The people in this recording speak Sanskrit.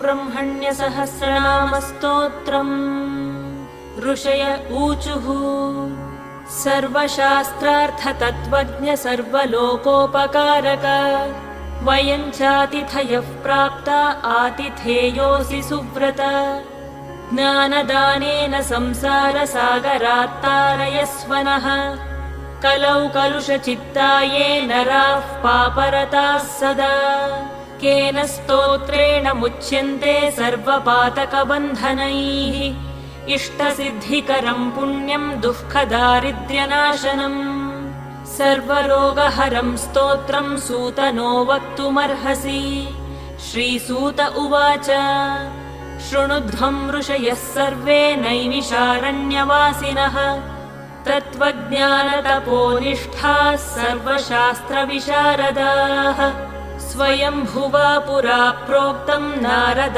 ब्रह्मण्यसहस्रनामस्तोत्रम्। ऋषय ऊचुः। सर्वशास्त्रार्थतत्त्वज्ञ सर्वलोकोपकारक वयं चातिथयः प्राप्ता आतिथेयोऽसि सुव्रत। ज्ञानदानेन संसारसागरात्तारयस्व नः। कलौ कलुषचित्ताये नराः पापरताः सदा। केन स्तोत्रेण मुच्यन्ते सर्वपातकबन्धनैः। इष्टसिद्धिकरं पुण्यं दुःखदारिद्र्यनाशनम्। सर्वरोगहरं स्तोत्रं सूतनो वक्तुमर्हसि। श्रीसूत उवाच। शृणुध्वं ऋषयः सर्वे नैमिषारण्यवासिनः। तत्त्वज्ञानतपोनिष्ठाः सर्वशास्त्रविशारदाः। स्वयंभुवा पुरा प्रोक्तं नारद